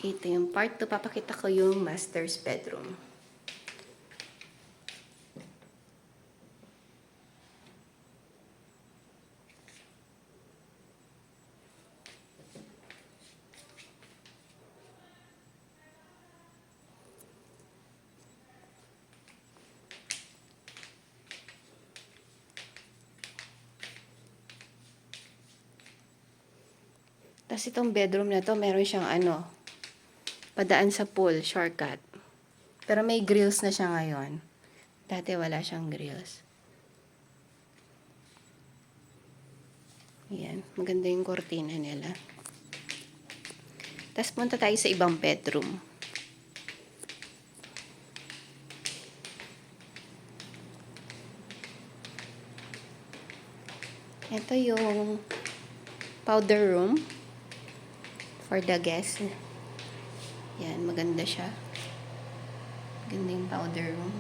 Ito yung part 2. Papakita ko yung master's bedroom. Tapos itong bedroom na to, meron siyang padaan sa pool, shortcut. Pero may grills na siya ngayon. Dati wala siyang grills. Ayan, maganda yung kortina nila. Tapos punta tayo sa ibang bedroom. Ito yung powder room for the guests. Yan, maganda siya. Maganda yung powder room.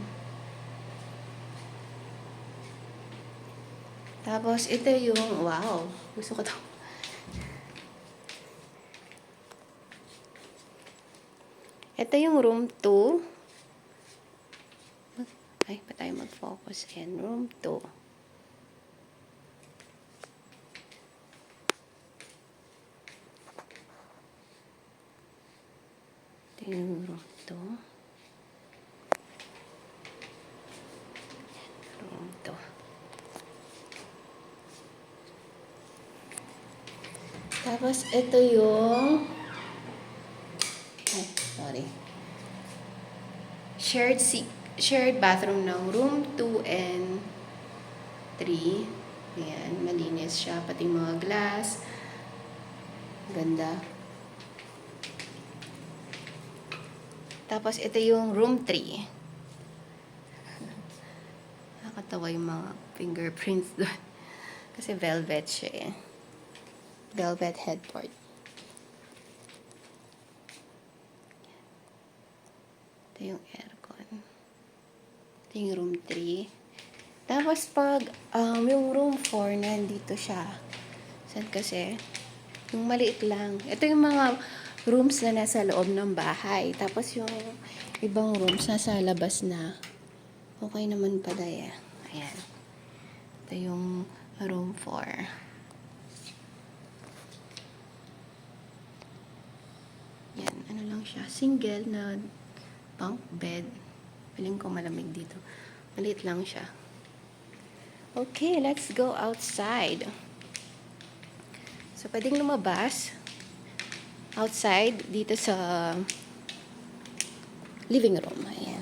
Tapos, ito yung, wow, gusto ko to. Ito yung room 2. Ay, pa tayo mag-focus. Ayan, room 2. Ito yung room 2. Room 2. Tapos, ito yung sorry. Shared bathroom ng room 2 and 3. Ayan, malinis siya. Pati mga glass. Ganda. Tapos, ito yung room 3. Nakakatawa yung mga fingerprints doon. Kasi velvet siya eh. Velvet headboard. Ito yung aircon. Ito yung room 3. Tapos, pag yung room 4, nandito siya. Saan kasi? Yung maliit lang. Ito yung mga rooms na nasa loob ng bahay. Tapos yung ibang rooms nasa labas na. Okay naman pala eh. Ayan. Ito yung room 4. Yan. Ano lang siya. Single na bunk bed. Piling ko malamig dito. Maliit lang siya. Okay, let's go outside. So, pwedeng lumabas outside dito sa living room. Ayan.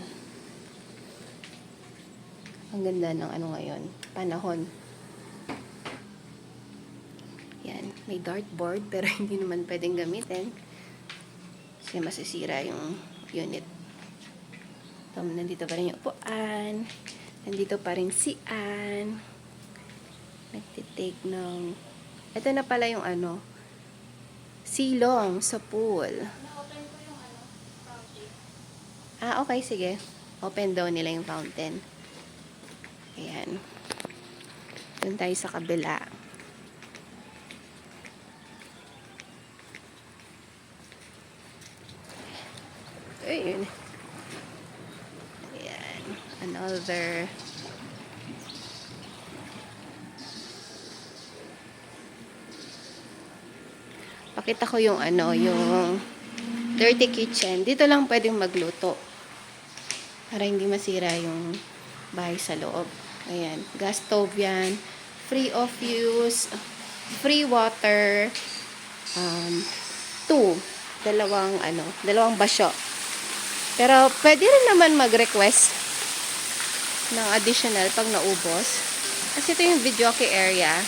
Ang ganda ng ngayon. Panahon. Ayan. May dartboard pero hindi naman pwedeng gamitin. Kasi masisira yung unit. So, nandito pa rin yung upuan. Nandito pa rin si Ann. Nagtitake ng... Ito na pala yung silong sa pool. Na-open ko yung fountain. Okay, sige. Open daw nila yung fountain. Ayan. Doon tayo sa kabila. Ayun. Ayan. Another... Pakita ko yung yung dirty kitchen. Dito lang pwedeng magluto. Para hindi masira yung bahay sa loob. Ayan. Gas stove yan. Free of use. Free water. 2. Dalawang basyo. Pero pwede rin naman mag-request ng additional pag naubos. Kasi ito yung videoke area.